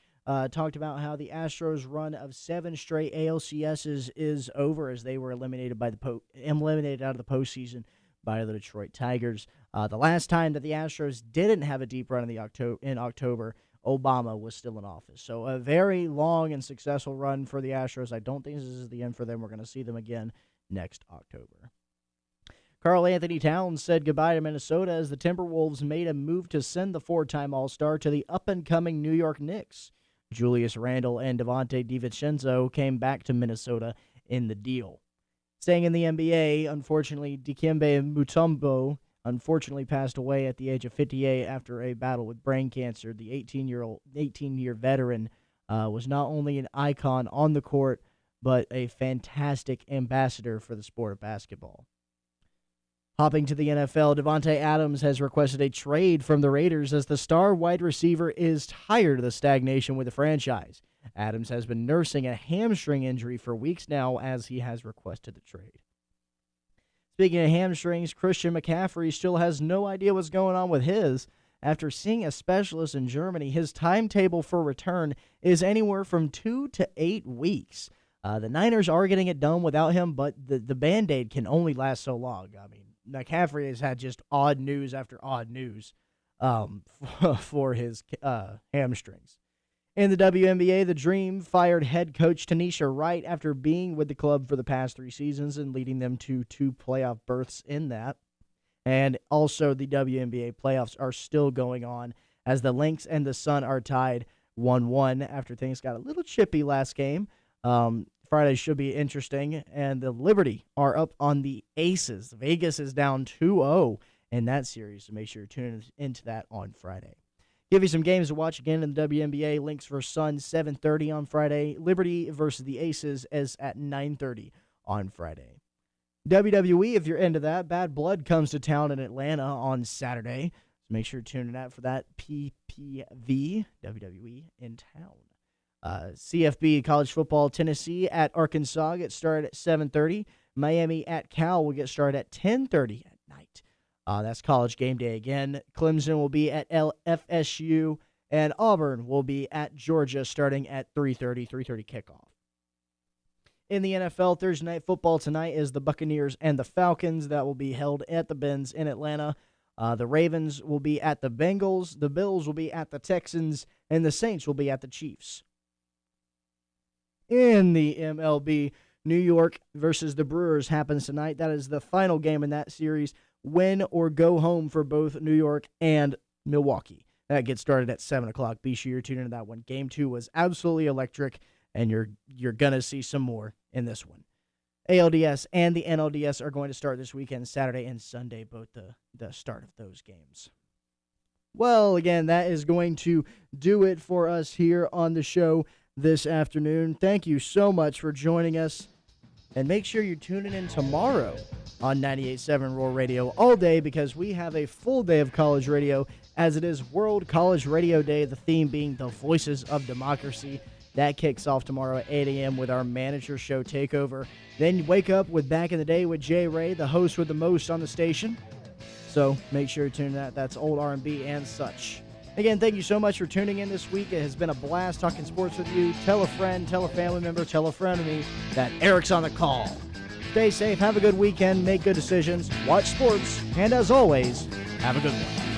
Speaker 1: talked about how the Astros' run of 7 straight ALCSs is over as they were eliminated out of the postseason by the Detroit Tigers. The last time that the Astros didn't have a deep run in October, Obama was still in office. So a very long and successful run for the Astros. I don't think this is the end for them. We're going to see them again next October. Karl Anthony Towns said goodbye to Minnesota as the Timberwolves made a move to send the 4-time All-Star to the up-and-coming New York Knicks. Julius Randle and Devontae DiVincenzo came back to Minnesota in the deal. Staying in the NBA, unfortunately, Dikembe Mutombo passed away at the age of 58 after a battle with brain cancer. The 18-year veteran was not only an icon on the court, but a fantastic ambassador for the sport of basketball. Hopping to the NFL, Davante Adams has requested a trade from the Raiders as the star wide receiver is tired of the stagnation with the franchise. Adams has been nursing a hamstring injury for weeks now as he has requested the trade. Speaking of hamstrings, Christian McCaffrey still has no idea what's going on with his. After seeing a specialist in Germany, his timetable for return is anywhere from 2 to 8 weeks. The Niners are getting it done without him, but the Band-Aid can only last so long. I mean, McCaffrey has had just odd news after odd news for his hamstrings. In the WNBA, the Dream fired head coach Tanisha Wright after being with the club for the past 3 seasons and leading them to 2 playoff berths in that. And also the WNBA playoffs are still going on as the Lynx and the Sun are tied 1-1 after things got a little chippy last game. Friday should be interesting, and the Liberty are up on the Aces. Vegas is down 2-0 in that series, so make sure you tune into that on Friday. Give you some games to watch again in the WNBA. Lynx vs. Suns, 7:30 on Friday. Liberty versus the Aces is at 9:30 on Friday. WWE, if you're into that, Bad Blood comes to town in Atlanta on Saturday, so make sure you tune in out for that. PPV, WWE in town. CFB college football, Tennessee at Arkansas gets started at 7:30. Miami at Cal will get started at 10:30 at night. That's college game day again. Clemson will be at FSU, and Auburn will be at Georgia starting at 3:30 kickoff. In the NFL, Thursday Night Football tonight is the Buccaneers and the Falcons. That will be held at the Benz in Atlanta. The Ravens will be at the Bengals. The Bills will be at the Texans, and the Saints will be at the Chiefs. In the MLB, New York versus the Brewers happens tonight. That is the final game in that series. Win or go home for both New York and Milwaukee. That gets started at 7 o'clock. Be sure you're tuning into that one. Game 2 was absolutely electric, and you're going to see some more in this one. ALDS and the NLDS are going to start this weekend, Saturday and Sunday, both the start of those games. Well, again, that is going to do it for us here on the show this afternoon. Thank you so much for joining us, and make sure you're tuning in tomorrow on 98.7 Roar Radio all day, because we have a full day of college radio as it is World College Radio Day, the theme being the Voices of Democracy. That kicks off tomorrow at 8 a.m. with our manager show takeover. Then you wake up with Back in the Day with Jay Ray, the host with the most on the station. So make sure you tune in that. That's old R&B and such. Again, thank you so much for tuning in this week. It has been a blast talking sports with you. Tell a friend, tell a family member, tell a friend of me that Eric's on the call. Stay safe, have a good weekend, make good decisions, watch sports, and as always, have a good one.